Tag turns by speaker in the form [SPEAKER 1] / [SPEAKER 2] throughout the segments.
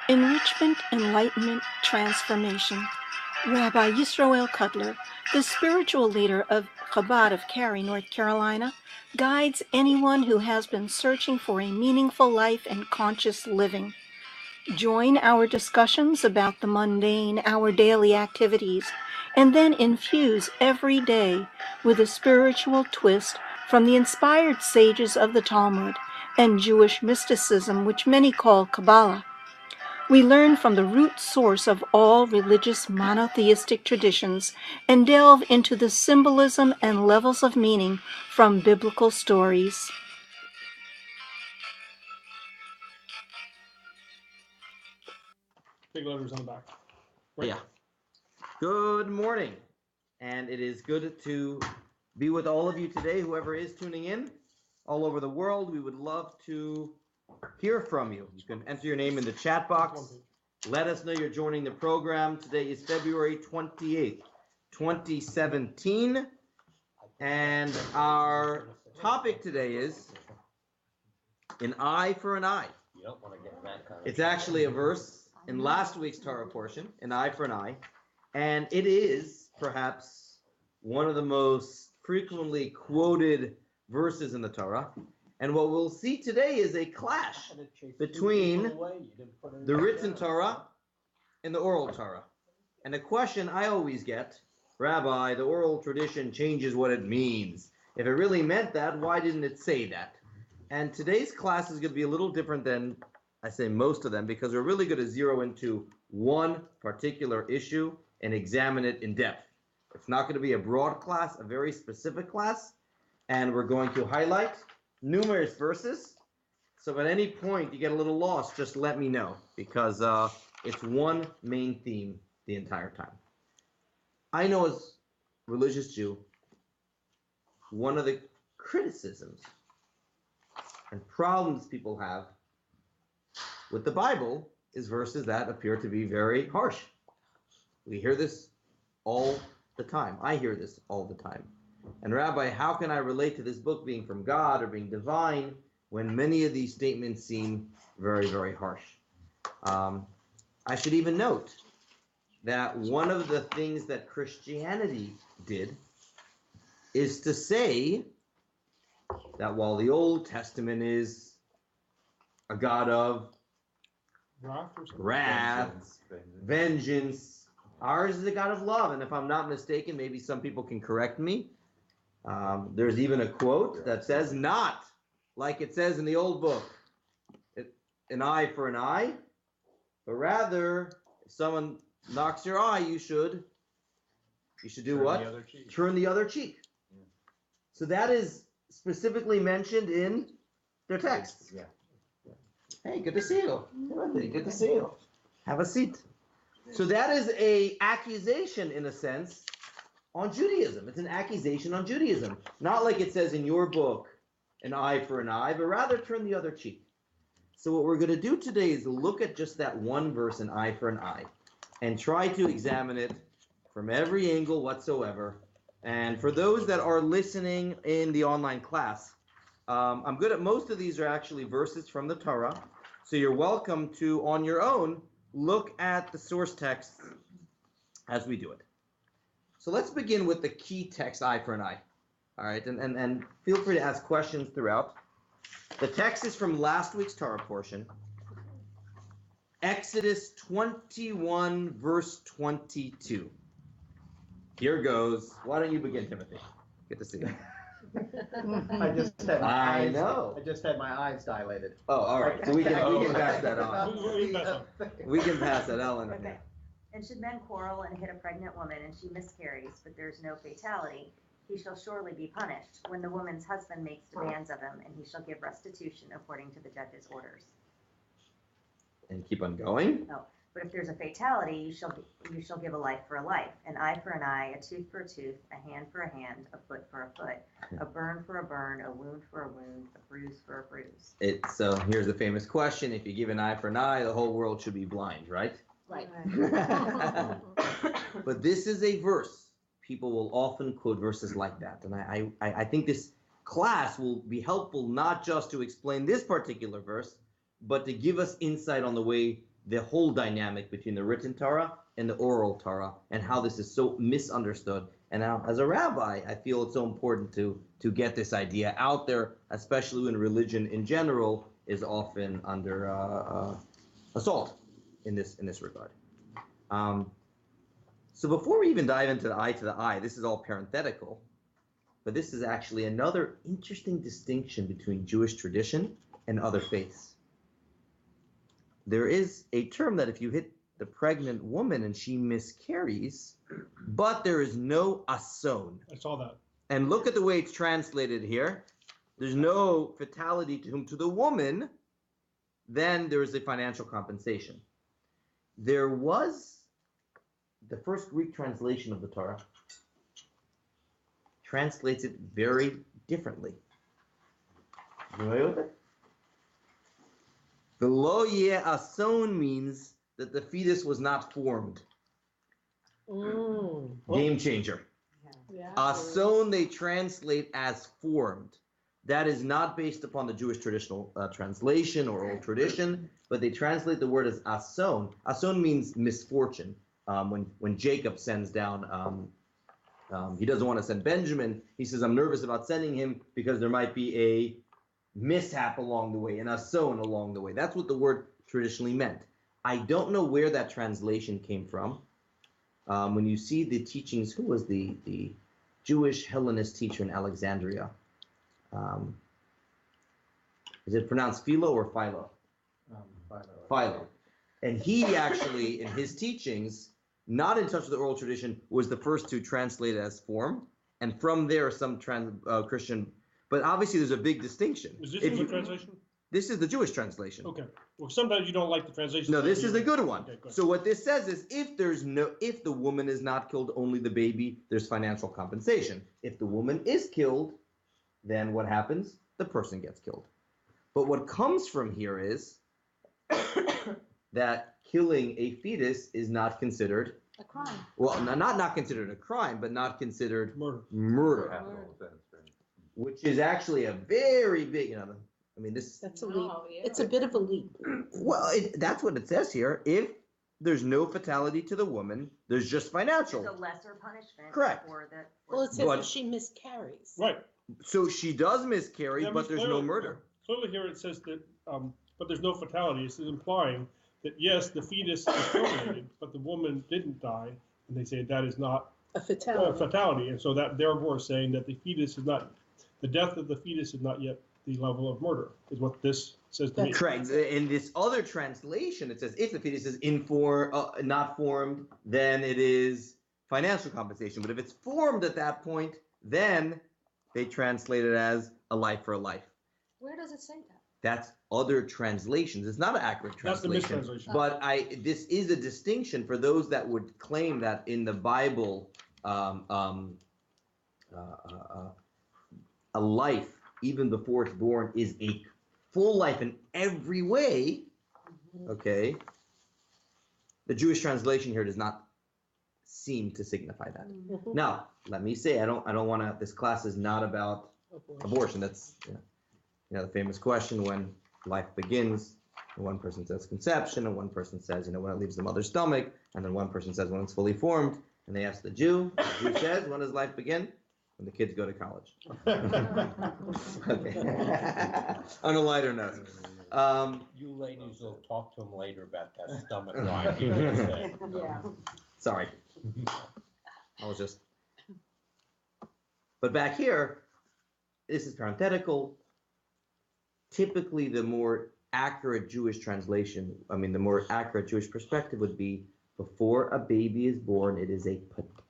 [SPEAKER 1] Enrichment, Enlightenment, Transformation. Rabbi Yisroel Cutler, the spiritual leader of Chabad of Cary, North Carolina, guides anyone who has been searching for a meaningful life and conscious living. Join our discussions about the mundane, our daily activities, and then infuse every day with a spiritual twist from the inspired sages of the Talmud and Jewish mysticism, which many call Kabbalah. We learn from the root source of all religious monotheistic traditions and delve into the symbolism and levels of meaning from biblical stories.
[SPEAKER 2] Big letters on the back.
[SPEAKER 3] Right. Yeah. Good morning. And it is good to be with all of you today, whoever is tuning in all over the world. We would love to hear from you. You can enter your name in the chat box. Let us know you're joining the program. Today is February 28th, 2017. And our topic today is an eye for an eye. It's actually a verse in last week's Torah portion, an eye for an eye. And it is perhaps one of the most frequently quoted verses in the Torah. And what we'll see today is a clash between the written Torah and the oral Torah. And a question I always get, Rabbi, the oral tradition changes what it means. If it really meant that, why didn't it say that? And today's class is going to be a little different than, I say, most of them, because we're really going to zero into one particular issue and examine it in depth. It's not going to be a broad class, a very specific class, and we're going to highlight numerous verses. So at any point you get a little lost, just let me know, because it's one main theme the entire time. I know as a religious Jew, one of the criticisms and problems people have with the Bible is verses that appear to be very harsh. We hear this all the time. I hear this all the time. And Rabbi, how can I relate to this book being from God or being divine when many of these statements seem very, very harsh? I should even note that one of the things that Christianity did is to say that while the Old Testament is a God of wrath, vengeance, ours is a God of love. And if I'm not mistaken, maybe some people can correct me. There's even a quote that says, not like it says in the old book, an eye for an eye, but rather, if someone knocks your eye, you should do what? Turn the other cheek. Yeah. So that is specifically mentioned in their texts. Yeah. Hey, good to see you. Timothy, good to see you. Have a seat. So that is a accusation, in a sense, on Judaism. It's an accusation on Judaism. Not like it says in your book, an eye for an eye, but rather turn the other cheek. So what we're going to do today is look at just that one verse, an eye for an eye, and try to examine it from every angle whatsoever. And for those that are listening in the online class, I'm good at most of these are actually verses from the Torah. So you're welcome to, on your own, look at the source text as we do it. So let's begin with the key text, eye for an eye. All right, and feel free to ask questions throughout. The text is from last week's Torah portion, Exodus 21, verse 22. Here goes. Why don't you begin, Timothy? Good to see you.
[SPEAKER 4] I just had my eyes dilated.
[SPEAKER 3] Oh, all right. So we can pass that on. We can pass that, Ellen.
[SPEAKER 5] Okay. And should men quarrel and hit a pregnant woman and she miscarries, but there's no fatality, he shall surely be punished when the woman's husband makes demands of him, and he shall give restitution according to the judge's orders.
[SPEAKER 3] And keep on going.
[SPEAKER 5] No, but if there's a fatality, you shall give a life for a life, an eye for an eye, a tooth for a tooth, a hand for a hand, a foot for a foot, a burn for a burn, a wound for a wound, a bruise for a bruise.
[SPEAKER 3] So here's the famous question: if you give an eye for an eye, the whole world should be blind, right?
[SPEAKER 5] Right.
[SPEAKER 3] But this is a verse. People will often quote verses like that, and I think this class will be helpful not just to explain this particular verse, but to give us insight on the way the whole dynamic between the written Torah and the oral Torah, and how this is so misunderstood. And now, as a rabbi, I feel it's so important to get this idea out there, especially when religion in general is often under assault in this regard. So before we even dive into the eye to the eye, this is all parenthetical, but this is actually another interesting distinction between Jewish tradition and other faiths. There is a term that if you hit the pregnant woman and she miscarries, but there is no ason.
[SPEAKER 2] I saw that.
[SPEAKER 3] And look at the way it's translated here. There's no fatality to the woman, then there is a financial compensation. There was the first Greek translation of the Torah translates it very differently. You familiar with it? The lo yeh ason means that the fetus was not formed. Game changer.
[SPEAKER 6] Yeah.
[SPEAKER 3] Ason they translate as formed. That is not based upon the Jewish traditional translation or old tradition, but they translate the word as ason. Ason means misfortune. When Jacob sends down, he doesn't want to send Benjamin. He says, I'm nervous about sending him because there might be a mishap along the way, an ason along the way. That's what the word traditionally meant. I don't know where that translation came from. When you see the teachings, who was the Jewish Hellenist teacher in Alexandria? Is it pronounced Philo or Philo? Philo. And he actually, in his teachings, not in touch with the oral tradition, was the first to translate it as form. And from there, some Christian, but obviously there's a big distinction.
[SPEAKER 2] Is this
[SPEAKER 3] If
[SPEAKER 2] the
[SPEAKER 3] you-
[SPEAKER 2] translation?
[SPEAKER 3] This is the Jewish translation.
[SPEAKER 2] Okay. Well, sometimes you don't like the translation.
[SPEAKER 3] No, this is the good one.
[SPEAKER 2] Okay, good.
[SPEAKER 3] So what this says is if the woman is not killed, only the baby, there's financial compensation. If the woman is killed, then what happens? The person gets killed. But what comes from here is that killing a fetus is not considered,
[SPEAKER 6] A crime.
[SPEAKER 3] well, not considered a crime, but not considered
[SPEAKER 2] Murder.
[SPEAKER 3] murder, which is actually a very big, I mean, this,
[SPEAKER 6] That's a leap.
[SPEAKER 5] Oh, yeah.
[SPEAKER 6] It's a bit of a leap.
[SPEAKER 3] well, that's what it says here. If there's no fatality to the woman, there's just financial.
[SPEAKER 5] It's a lesser punishment.
[SPEAKER 3] Correct.
[SPEAKER 5] For the.
[SPEAKER 6] Well, it says
[SPEAKER 3] But-
[SPEAKER 6] that she miscarries.
[SPEAKER 2] Right.
[SPEAKER 3] So she does miscarry,
[SPEAKER 2] That
[SPEAKER 3] but
[SPEAKER 2] means
[SPEAKER 3] there's no
[SPEAKER 2] clearly-
[SPEAKER 3] murder.
[SPEAKER 2] Clearly here it says that, but there's no fatality. It's implying that yes, the fetus is terminated, but the woman didn't die. And they say that is not
[SPEAKER 6] A
[SPEAKER 2] a
[SPEAKER 6] fatality.
[SPEAKER 2] fatality. And so that therefore is saying that the death of the fetus is not yet the level of murder, is what this says to me.
[SPEAKER 3] Correct. In this other translation, it says if the fetus is not formed, then it is financial compensation. But if it's formed at that point, then they translate it as a life for a life.
[SPEAKER 6] Where does it say that?
[SPEAKER 3] That's other translations. It's not an accurate
[SPEAKER 2] That's the
[SPEAKER 3] translation.
[SPEAKER 2] mistranslation.
[SPEAKER 3] But this is a distinction for those that would claim that in the Bible, a life, even before it's born, is a full life in every way. Okay. The Jewish translation here does not seem to signify that. Now, let me say, I don't want to. This class is not about abortion. That's the famous question when life begins. And one person says conception, and one person says when it leaves the mother's stomach, and then one person says when it's fully formed. And they ask the Jew. The Jew says, when does life begin? When the kids go to college. Okay. On a lighter note.
[SPEAKER 7] You ladies will talk to him later about that stomach line. You're gonna say.
[SPEAKER 6] Yeah.
[SPEAKER 3] Sorry. I was just. But back here, this is parenthetical. Typically, the more accurate Jewish translation, the more accurate Jewish perspective would be before a baby is born, it is a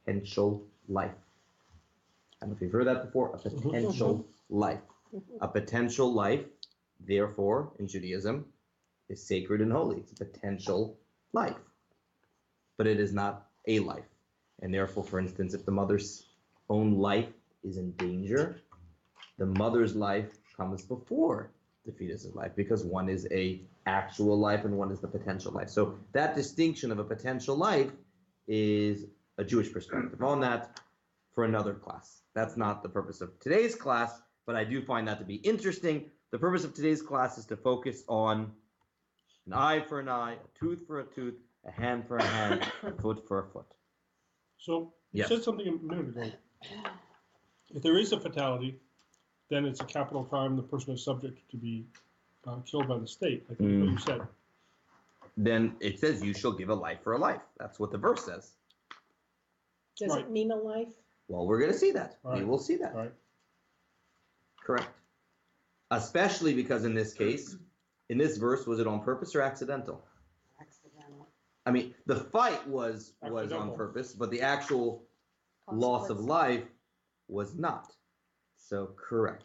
[SPEAKER 3] potential life. I don't know if you've heard that before, a potential life. A potential life, therefore, in Judaism, is sacred and holy. It's a potential life. But it is not a life. And therefore, for instance, if the mother's own life is in danger, the mother's life comes before the fetus's life, because one is a actual life and one is the potential life. So that distinction of a potential life is a Jewish perspective on that for another class. That's not the purpose of today's class, but I do find that to be interesting. The purpose of today's class is to focus on An eye for an eye, a tooth for a tooth, a hand for a hand, a foot for a foot.
[SPEAKER 2] So you
[SPEAKER 3] Yes.
[SPEAKER 2] said something a minute ago. If there is a fatality, then it's a capital crime. The person is subject to be killed by the state. I think is what you said.
[SPEAKER 3] Then it says you shall give a life for a life. That's what the verse says.
[SPEAKER 6] Does
[SPEAKER 2] Right.
[SPEAKER 6] it mean a life?
[SPEAKER 3] Well, we're going to see that. We
[SPEAKER 2] Right.
[SPEAKER 3] will see that.
[SPEAKER 2] Right.
[SPEAKER 3] Correct. Especially because in this case, in this verse, was it on purpose or accidental?
[SPEAKER 5] Accidental.
[SPEAKER 3] I mean, the fight was on
[SPEAKER 2] Accidental.
[SPEAKER 3] purpose, but the actual loss of life was not. So correct.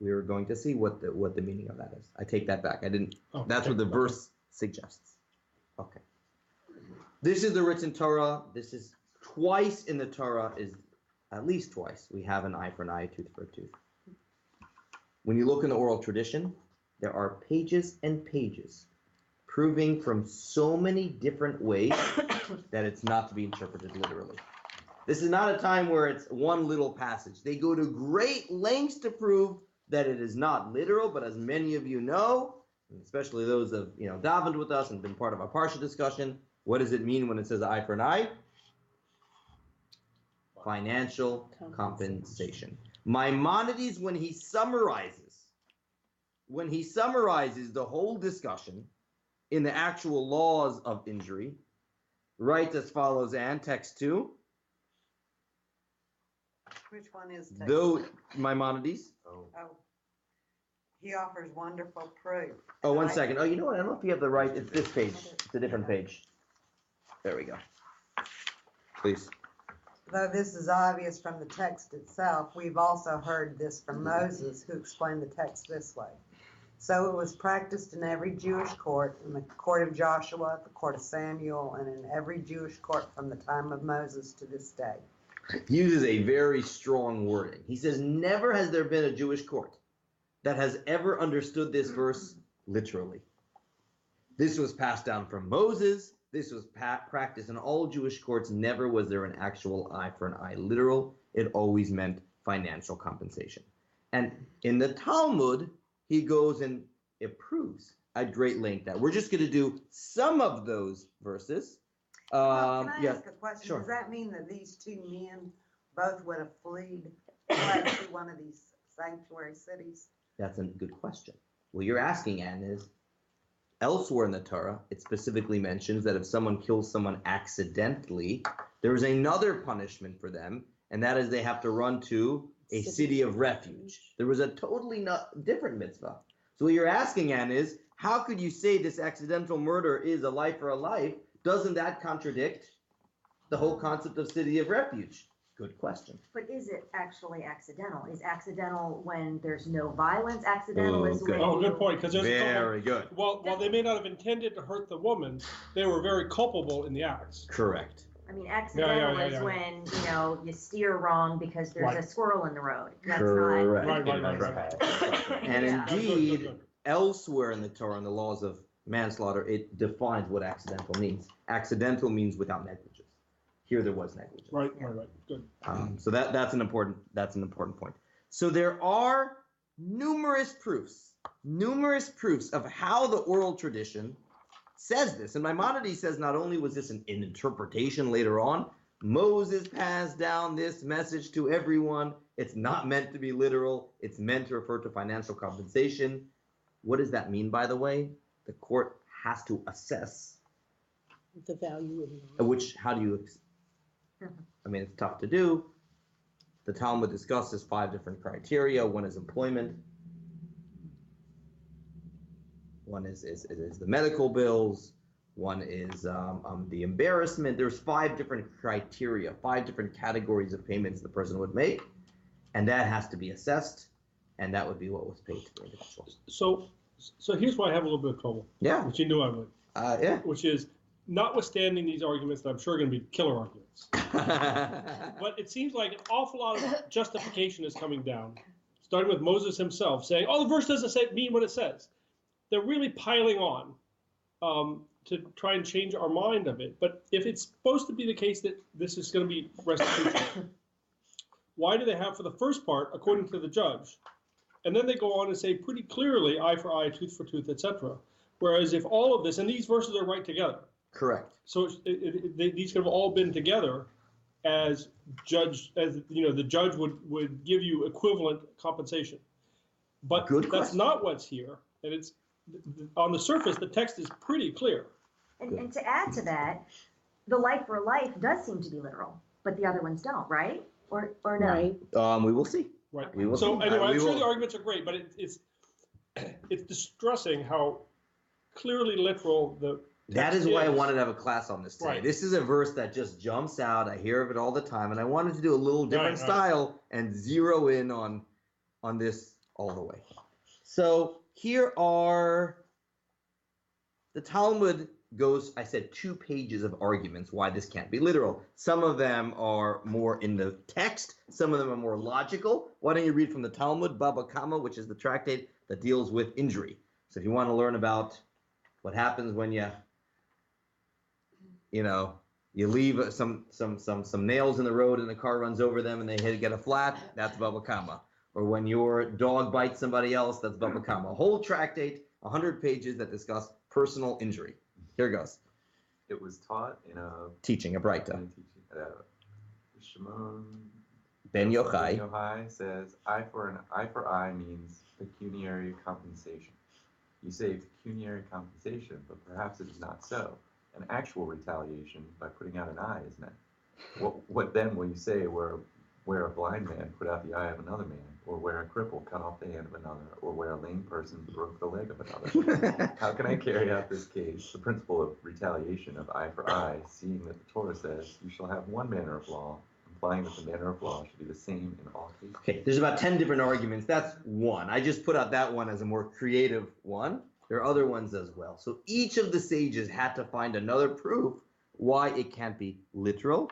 [SPEAKER 3] We are going to see what the meaning of that is. I take that back. I didn't.
[SPEAKER 2] Oh,
[SPEAKER 3] That's
[SPEAKER 2] okay.
[SPEAKER 3] what the verse suggests. Okay. This is the written Torah. This is twice in the Torah, is at least twice. We have an eye for an eye, a tooth for a tooth. When you look in the oral tradition, there are pages and pages proving from so many different ways that it's not to be interpreted literally. This is not a time where it's one little passage. They go to great lengths to prove that it is not literal, but as many of you know, especially those that have davened with us and been part of our Parsha discussion, what does it mean when it says eye for an eye? Financial compensation. Maimonides, when he summarizes the whole discussion in the actual laws of injury, writes as follows, and text 2.
[SPEAKER 8] Which one is text?
[SPEAKER 3] Though Maimonides.
[SPEAKER 8] Oh, he offers wonderful proof.
[SPEAKER 3] Oh, 1 second. Oh, you know what? I don't know if you have the right. It's this page. It's a different page. There we go. Please.
[SPEAKER 8] Though this is obvious from the text itself, we've also heard this from Moses, who explained the text this way. So it was practiced in every Jewish court, in the court of Joshua, the court of Samuel, and in every Jewish court from the time of Moses to this day.
[SPEAKER 3] He uses a very strong wording. He says, never has there been a Jewish court that has ever understood this verse literally. This was passed down from Moses. This was practiced in all Jewish courts. Never was there an actual eye for an eye literal. It always meant financial compensation. And in the Talmud, he goes and approves at great length that. We're just going to do some of those verses.
[SPEAKER 8] Well, can I
[SPEAKER 3] yeah,
[SPEAKER 8] ask a question?
[SPEAKER 3] sure.
[SPEAKER 8] Does that mean that these two men both would have fled to one of these sanctuary cities?
[SPEAKER 3] That's a good question. What you're asking, Anne, is elsewhere in the Torah, it specifically mentions that if someone kills someone accidentally, there is another punishment for them, and that is they have to run to a city of refuge. There was a totally different mitzvah. So what you're asking, Anne, is how could you say this accidental murder is a life for a life? Doesn't that contradict the whole concept of city of refuge? Good question.
[SPEAKER 5] But is it actually accidental? Is accidental when there's no violence? Accidental
[SPEAKER 3] Oh,
[SPEAKER 5] is
[SPEAKER 3] good.
[SPEAKER 5] when
[SPEAKER 2] Oh,
[SPEAKER 5] you...
[SPEAKER 2] good point. Because there's a couple.
[SPEAKER 3] Very good.
[SPEAKER 2] While they may not have intended to hurt the woman, they were very culpable in the acts.
[SPEAKER 3] Correct.
[SPEAKER 5] I mean, accidental
[SPEAKER 2] yeah,
[SPEAKER 5] is
[SPEAKER 2] yeah.
[SPEAKER 5] when, you steer wrong because there's
[SPEAKER 2] Right.
[SPEAKER 5] a squirrel in the road. That's
[SPEAKER 3] Correct.
[SPEAKER 2] Right.
[SPEAKER 3] And
[SPEAKER 5] Yeah.
[SPEAKER 3] indeed,
[SPEAKER 2] Good.
[SPEAKER 3] elsewhere in the Torah, in the laws of manslaughter, it defines what accidental means. Accidental means without negligence. Here there was negligence.
[SPEAKER 2] Right. Good.
[SPEAKER 3] So that's an important point. So there are numerous proofs of how the oral tradition says this. And Maimonides says not only was this an interpretation later on, Moses passed down this message to everyone. It's not meant to be literal. It's meant to refer to financial compensation. What does that mean, by the way? The court has to assess,
[SPEAKER 6] The value of
[SPEAKER 3] how do you, I mean, it's tough to do. The Talmud discusses 5 different criteria. One is employment. One is the medical bills. One is the embarrassment. There's 5 different criteria, 5 different categories of payments the person would make. And that has to be assessed. And that would be what was paid to the individual.
[SPEAKER 2] So here's why I have a little bit of trouble,
[SPEAKER 3] Yeah.
[SPEAKER 2] which you knew I would,
[SPEAKER 3] Yeah.
[SPEAKER 2] which is notwithstanding these arguments that I'm sure are going to be killer arguments. But it seems like an awful lot of justification is coming down, starting with Moses himself saying, oh, the verse doesn't mean what it says. They're really piling on to try and change our mind of it. But if it's supposed to be the case that this is going to be restitution, why do they have for the first part, according to the judge, and then they go on and say pretty clearly eye for eye, tooth for tooth, etc. Whereas if all of this, and these verses are right together,
[SPEAKER 3] Correct.
[SPEAKER 2] so these could have all been together as the judge would give you equivalent compensation. But
[SPEAKER 3] Good
[SPEAKER 2] that's
[SPEAKER 3] question.
[SPEAKER 2] not what's here, and it's on the surface, the text is pretty clear.
[SPEAKER 5] And to add to that, the life for life does seem to be literal, but the other ones don't, right? Or no?
[SPEAKER 6] Right.
[SPEAKER 3] We will see.
[SPEAKER 2] Right.
[SPEAKER 3] We will
[SPEAKER 2] So
[SPEAKER 3] see.
[SPEAKER 2] anyway, I'm
[SPEAKER 3] We
[SPEAKER 2] sure
[SPEAKER 3] will-
[SPEAKER 2] the arguments are great, but it's distressing how clearly literal the
[SPEAKER 3] That
[SPEAKER 2] text
[SPEAKER 3] is why I wanted to have a class on this today.
[SPEAKER 2] Right.
[SPEAKER 3] This is a verse that just jumps out. I hear of it all the time, and I wanted to do a little different
[SPEAKER 2] Right.
[SPEAKER 3] style and zero in on this all the way. So here are the Talmud goes, I said, 2 pages of arguments why this can't be literal. Some of them are more in the text. Some of them are more logical. Why don't you read from the Talmud, Baba Kama, which is the tractate that deals with injury. So if you want to learn about what happens when you leave some nails in the road and the car runs over them and they get a flat, that's Baba Kama. Or when your dog bites somebody else, that's Baba Kama. A whole tractate, 100 pages that discuss personal injury. Here goes.
[SPEAKER 9] It was taught in a
[SPEAKER 3] Teaching, a Braita.
[SPEAKER 9] teaching. Shimon
[SPEAKER 3] Ben Yochai.
[SPEAKER 9] Yochai says, eye for eye means pecuniary compensation. You say pecuniary compensation, but perhaps it is not so. An actual retaliation by putting out an eye is meant. What then will you say where a blind man put out the eye of another man, or where a cripple cut off the hand of another, or where a lame person broke the leg of another? How can I carry out this case, the principle of retaliation of eye for eye, seeing that the Torah says you shall have one manner of law, implying that the manner of law should be the same in all cases?
[SPEAKER 3] Okay, there's about 10 different arguments. That's one. I just put out that one as a more creative one. There are other ones as well. So each of the sages had to find another proof why it can't be literal,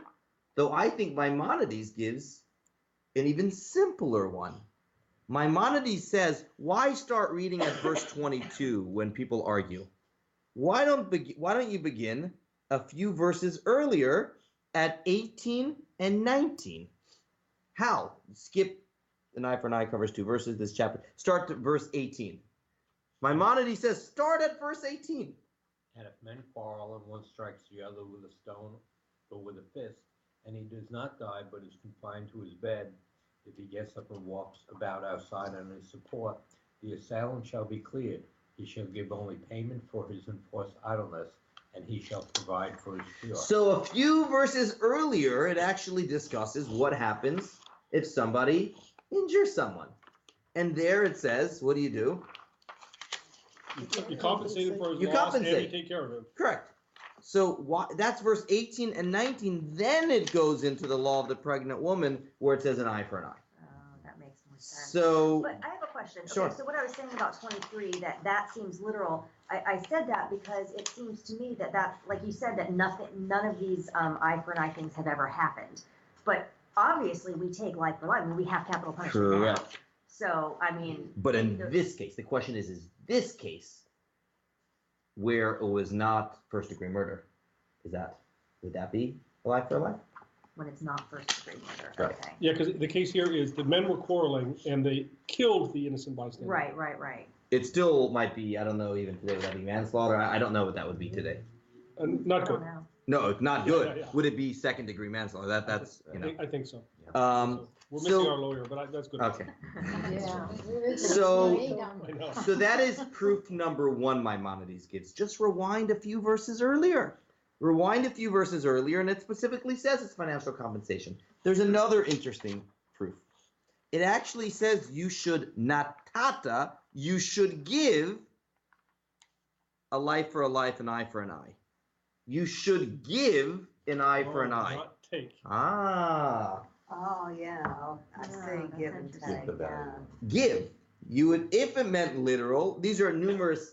[SPEAKER 3] though I think Maimonides gives an even simpler one. Maimonides says, why start reading at verse 22 when people argue? Why don't you begin a few verses earlier at 18 and 19? How? Skip an eye for an eye covers 2 verses, this chapter. Start to verse 18. Maimonides says, start at verse 18.
[SPEAKER 7] And if men quarrel and one strikes the other with a stone or with a fist, and he does not die but is confined to his bed, if he gets up and walks about outside on his support, the assailant shall be cleared. He shall give only payment for his enforced idleness, and he shall provide for his cure.
[SPEAKER 3] So a few verses earlier, it actually discusses what happens if somebody injures someone. And there it says, what do?
[SPEAKER 2] You compensate him for his
[SPEAKER 3] You
[SPEAKER 2] loss and
[SPEAKER 3] compensate.
[SPEAKER 2] you take care of him.
[SPEAKER 3] Correct. So that's verse 18 and 19. Then it goes into the law of the pregnant woman where it says an eye for an eye.
[SPEAKER 5] Oh, that makes more sense.
[SPEAKER 3] So,
[SPEAKER 5] But I have a question.
[SPEAKER 3] Sure.
[SPEAKER 5] Okay, so what I was saying about 23, that seems literal. I said that because it seems to me that like you said, that none of these eye for an eye things have ever happened. But obviously, we take life for life. I mean, we have capital punishment now.
[SPEAKER 3] correct.
[SPEAKER 5] So I mean.
[SPEAKER 3] But in
[SPEAKER 5] either-
[SPEAKER 3] this case, the question is this case where it was not first degree murder? Would that be a life for a life?
[SPEAKER 5] when it's not first degree murder.
[SPEAKER 3] Right.
[SPEAKER 5] Okay.
[SPEAKER 2] Yeah, because the case here is the men were quarreling and they killed the innocent bystander.
[SPEAKER 5] Right.
[SPEAKER 3] It still might be, I don't know, even today, would that be manslaughter? I don't know what that would be today.
[SPEAKER 2] Not
[SPEAKER 5] I
[SPEAKER 2] good.
[SPEAKER 5] don't know.
[SPEAKER 3] No, it's not
[SPEAKER 2] Yeah,
[SPEAKER 3] good.
[SPEAKER 2] yeah.
[SPEAKER 3] Would it be second degree manslaughter? That's, you know.
[SPEAKER 2] I think so.
[SPEAKER 3] Um,
[SPEAKER 2] We're missing
[SPEAKER 3] so-
[SPEAKER 2] our lawyer, but that's good.
[SPEAKER 3] okay.
[SPEAKER 6] Yeah.
[SPEAKER 3] So-
[SPEAKER 2] I know.
[SPEAKER 3] So that is proof number one Maimonides gives. Just rewind a few verses earlier. Rewind a few verses earlier, and it specifically says it's financial compensation. There's another interesting proof. It actually says you should natata, you should give a life for a life, an eye for an eye. You should give an eye for an eye.
[SPEAKER 2] Not take.
[SPEAKER 3] Ah,
[SPEAKER 8] Oh, yeah, I say
[SPEAKER 5] that's
[SPEAKER 8] give and
[SPEAKER 5] interesting.
[SPEAKER 8] take,
[SPEAKER 9] Give the
[SPEAKER 8] yeah.
[SPEAKER 9] value.
[SPEAKER 3] give. You would, if it meant literal, these are numerous.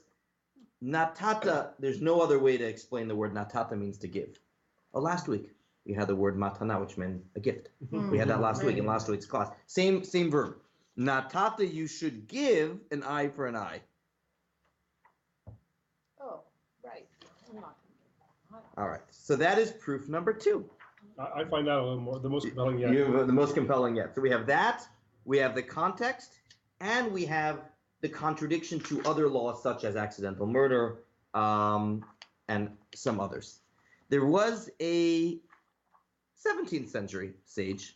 [SPEAKER 3] Natata, there's no other way to explain the word natata means to give. Oh, last week we had the word matana, which meant a gift. We had that last week in last week's class. Same verb. Natata, you should give an eye for an eye.
[SPEAKER 6] Oh, right.
[SPEAKER 3] All right. So that is proof number two.
[SPEAKER 2] I find that a little more, the most compelling yet.
[SPEAKER 3] You have the most compelling yet. So we have that, we have the context, and we have the contradiction to other laws such as accidental murder and some others. There was a 17th century sage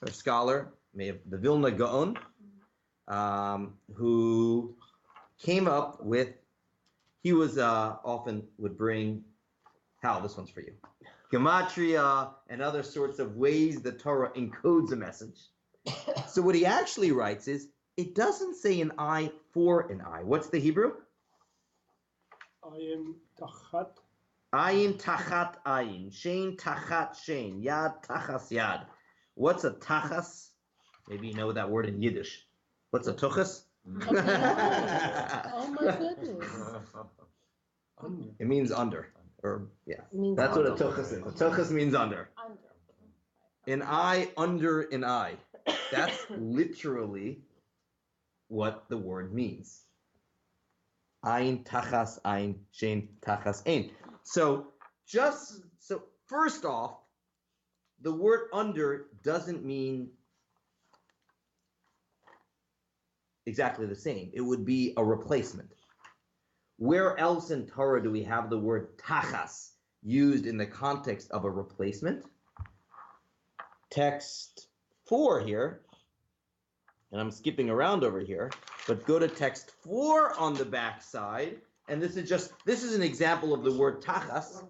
[SPEAKER 3] or scholar, the Vilna Gaon, who came up with, he was often would bring, Hal, this one's for you, gematria and other sorts of ways the Torah encodes a message. So what he actually writes is, it doesn't say an eye for an eye. What's the Hebrew?
[SPEAKER 2] Ayin tachat.
[SPEAKER 3] Ayin tachat ayin. Shein tachat shein. Yad tachas yad. What's a tachas? Maybe you know that word in Yiddish. What's a tuchas?
[SPEAKER 6] Oh my goodness.
[SPEAKER 3] It means under. Or, yeah.
[SPEAKER 6] It means
[SPEAKER 3] That's what a
[SPEAKER 6] under.
[SPEAKER 3] tuchas is. A tuchas means under. An eye under an eye. That's literally what the word means. Ayin tachas ayin, shein tachas ein. So first off, the word under doesn't mean exactly the same. It would be a replacement. Where else in Torah do we have the word tachas used in the context of a replacement? Text 4 here, and I'm skipping around over here, but go to text 4 on the back side, and this is an example of the word tachas.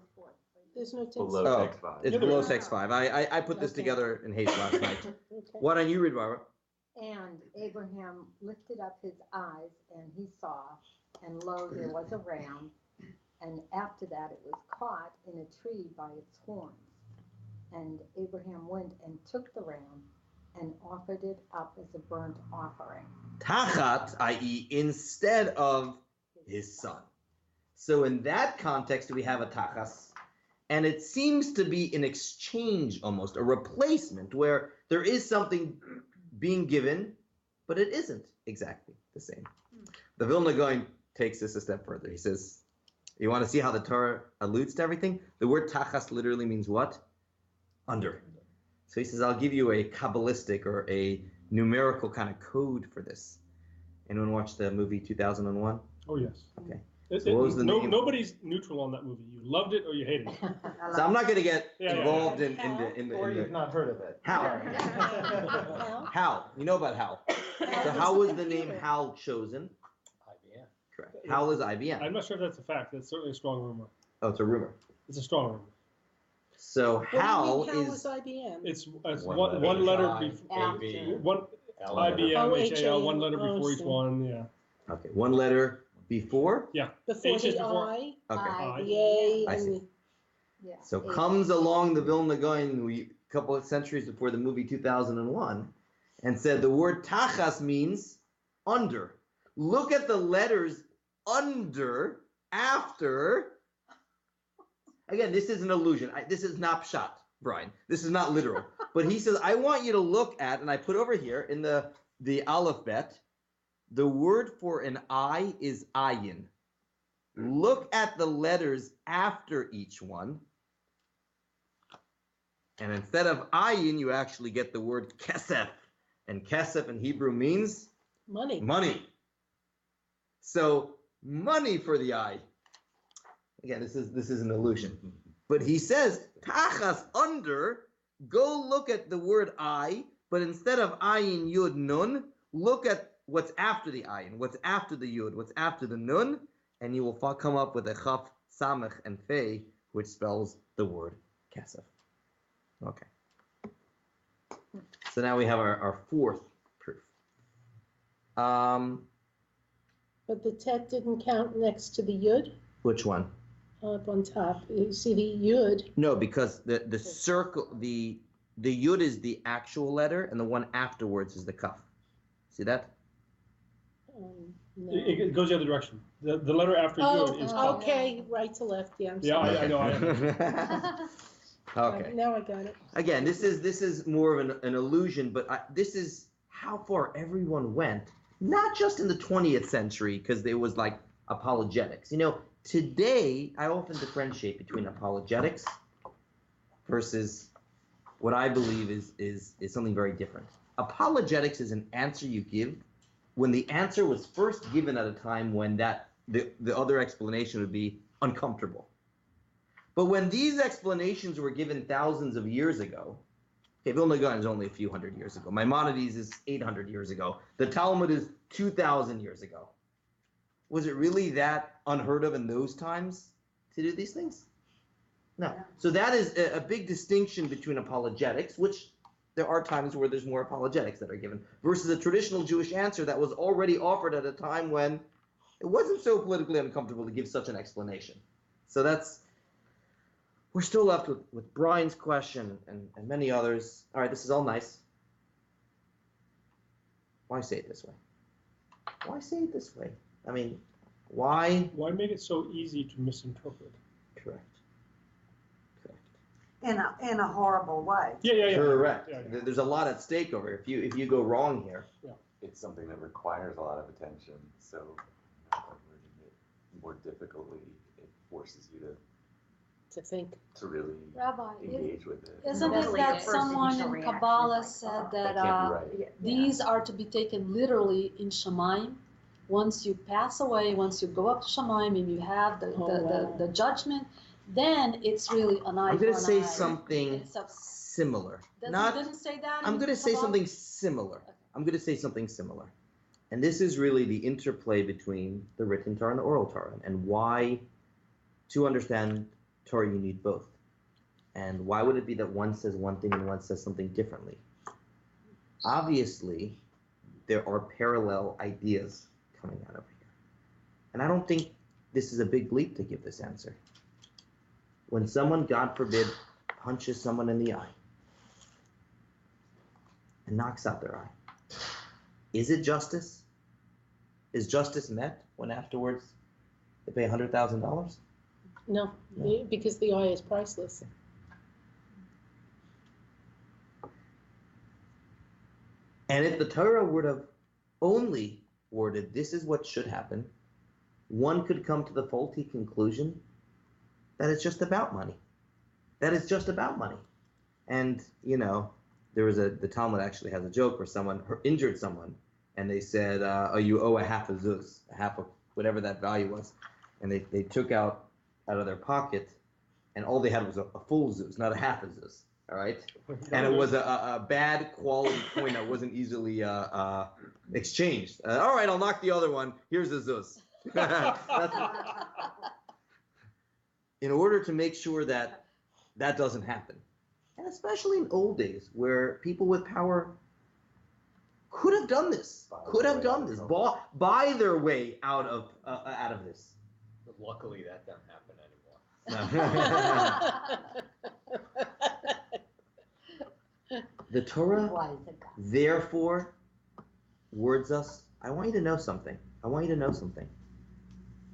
[SPEAKER 6] There's no text.
[SPEAKER 9] Below
[SPEAKER 3] Oh,
[SPEAKER 9] text 5.
[SPEAKER 3] it's below text 5. I put this
[SPEAKER 6] Okay.
[SPEAKER 3] together in haste last night.
[SPEAKER 6] Okay.
[SPEAKER 3] Why don't you read, Barbara?
[SPEAKER 10] And Abraham lifted up his eyes, and he saw, and lo, there was a ram, and after that it was caught in a tree by its horns. And Abraham went and took the ram and offered it up as a burnt offering.
[SPEAKER 3] Tachat, i.e., instead of his son. So in that context, we have a tachas, and it seems to be an exchange almost, a replacement, where there is something being given, but it isn't exactly the same. The Vilna Gaon takes this a step further. He says, you want to see how the Torah alludes to everything? The word tachas literally means what? Under. So he says, I'll give you a Kabbalistic or a numerical kind of code for this. Anyone watch the movie 2001?
[SPEAKER 2] Oh, yes.
[SPEAKER 3] Okay.
[SPEAKER 2] So
[SPEAKER 3] what was the name?
[SPEAKER 2] Nobody's neutral on that movie. You loved it or you hated it.
[SPEAKER 3] So I'm not going to get
[SPEAKER 2] Yeah, yeah,
[SPEAKER 3] involved
[SPEAKER 2] yeah.
[SPEAKER 3] in
[SPEAKER 4] Or you've
[SPEAKER 3] the
[SPEAKER 4] not heard of it.
[SPEAKER 3] Hal. Hal. You know about Hal. So how was the name Hal chosen?
[SPEAKER 7] IBM.
[SPEAKER 3] Correct. Hal is IBM.
[SPEAKER 2] I'm not sure if that's a fact. That's certainly a strong rumor.
[SPEAKER 3] Oh, it's a rumor.
[SPEAKER 2] It's a strong rumor.
[SPEAKER 3] So
[SPEAKER 6] What do you
[SPEAKER 3] Hal
[SPEAKER 6] mean, Hal
[SPEAKER 3] is
[SPEAKER 6] was IBM?
[SPEAKER 2] It's
[SPEAKER 9] One
[SPEAKER 2] one letter
[SPEAKER 7] I,
[SPEAKER 2] before
[SPEAKER 7] AB,
[SPEAKER 2] one
[SPEAKER 7] L,
[SPEAKER 2] IBM,
[SPEAKER 6] Oh,
[SPEAKER 2] HAL, one letter
[SPEAKER 6] HAL,
[SPEAKER 2] before each
[SPEAKER 6] see.
[SPEAKER 2] one. Yeah.
[SPEAKER 3] okay. One letter before.
[SPEAKER 6] Before
[SPEAKER 2] H is
[SPEAKER 6] the
[SPEAKER 2] before-
[SPEAKER 6] I,
[SPEAKER 3] Okay.
[SPEAKER 10] I,
[SPEAKER 6] the A,
[SPEAKER 3] I
[SPEAKER 6] and
[SPEAKER 3] see.
[SPEAKER 6] the,
[SPEAKER 10] yeah.
[SPEAKER 3] So comes along the Vilna Gaon a couple of centuries before the movie 2001 and said the word tachas means under. Look at the letters under, after. Again, this is an illusion. This is not pshat, Brian. This is not literal. But he says, I want you to look at, and I put over here in the alphabet, the word for an eye is ayin. Look at the letters after each one. And instead of ayin, you actually get the word kesef. And kesef in Hebrew means
[SPEAKER 6] money.
[SPEAKER 3] money. So money for the eye. Again, this is an illusion. But he says, tachas under, go look at the word I, but instead of ayin yud nun, look at what's after the ayin, what's after the yud, what's after the nun, and you will come up with a chaf, samech, and fei, which spells the word kesef. Okay. So now we have our fourth proof.
[SPEAKER 6] But the tet didn't count next to the yud
[SPEAKER 3] Which one?
[SPEAKER 6] up on top. You see the yud.
[SPEAKER 3] No, because the circle, the yud is the actual letter, and the one afterwards is the kaf. See that?
[SPEAKER 6] No.
[SPEAKER 2] It goes the other direction. The letter after yud is
[SPEAKER 6] Oh,
[SPEAKER 2] kaf.
[SPEAKER 6] okay, right to left. Yeah, I'm
[SPEAKER 2] Yeah,
[SPEAKER 6] sorry.
[SPEAKER 2] I know.
[SPEAKER 3] Okay.
[SPEAKER 6] Now I got it.
[SPEAKER 3] Again, this is more of an illusion, but this is how far everyone went. Not just in the 20th century, because there was like apologetics. You know, today I often differentiate between apologetics versus what I believe is something very different. Apologetics is an answer you give when the answer was first given at a time when that the other explanation would be uncomfortable. But when these explanations were given thousands of years ago, okay, Vilna Gaon is only a few hundred years ago. Maimonides is 800 years ago. The Talmud is 2,000 years ago. Was it really that unheard of in those times to do these things? No. So that is a big distinction between apologetics, which there are times where there's more apologetics that are given, versus a traditional Jewish answer that was already offered at a time when it wasn't so politically uncomfortable to give such an explanation. So we're still left with Brian's question and many others. All right, this is all nice. Why say it this way? Why say it this way? I mean, why?
[SPEAKER 2] Why make it so easy to misinterpret?
[SPEAKER 3] Correct.
[SPEAKER 8] In a horrible way.
[SPEAKER 2] Yeah.
[SPEAKER 3] Correct.
[SPEAKER 2] Yeah.
[SPEAKER 3] There's a lot at stake over here. If you go wrong here.
[SPEAKER 2] Yeah.
[SPEAKER 9] It's something that requires a lot of attention, so by wording it more difficultly, it forces you
[SPEAKER 6] To think.
[SPEAKER 9] to really
[SPEAKER 11] Rabbi,
[SPEAKER 9] engage with it.
[SPEAKER 11] isn't it
[SPEAKER 5] Mentally,
[SPEAKER 11] that
[SPEAKER 5] at first,
[SPEAKER 11] someone
[SPEAKER 5] initial
[SPEAKER 11] in
[SPEAKER 5] reaction is
[SPEAKER 11] Kabbalah
[SPEAKER 5] like,
[SPEAKER 11] said
[SPEAKER 5] oh,
[SPEAKER 11] that
[SPEAKER 9] That can't be right.
[SPEAKER 11] these are to be taken literally in Shamayim? Once you pass away, once you go up to Shamayim and you have the judgment, then it's really an eye
[SPEAKER 3] I'm
[SPEAKER 11] for
[SPEAKER 3] going
[SPEAKER 11] an
[SPEAKER 3] to say
[SPEAKER 11] eye.
[SPEAKER 3] something
[SPEAKER 11] It's a-
[SPEAKER 3] similar.
[SPEAKER 11] Didn't say that
[SPEAKER 3] I'm
[SPEAKER 11] in
[SPEAKER 3] going to say
[SPEAKER 11] Kabbalah?
[SPEAKER 3] something similar. I'm going to say something similar. And this is really the interplay between the written Torah and the oral Torah, and why, to understand Torah, you need both. And why would it be that one says one thing and one says something differently? Obviously, there are parallel ideas coming out of here. And I don't think this is a big leap to give this answer. When someone, God forbid, punches someone in the eye and knocks out their eye, is it justice? Is justice met when afterwards they pay $100,000?
[SPEAKER 6] No, because the eye is priceless.
[SPEAKER 3] And if the Torah would have only worded, this is what should happen, one could come to the faulty conclusion that it's just about money. That it's just about money. And, you know, the Talmud actually has a joke where someone injured someone, and they said, oh, you owe a half a zuz, a half of whatever that value was. And they took out of their pocket, and all they had was a full zuz, not a half a zuz. All right, and it was a bad quality coin that wasn't easily exchanged. All right, I'll knock the other one. Here's a zuz. In order to make sure that doesn't happen, and especially in old days where people with power could have done this, buy their way out of this.
[SPEAKER 7] But luckily, that doesn't happen anymore.
[SPEAKER 3] The Torah, therefore, words us. I want you to know something.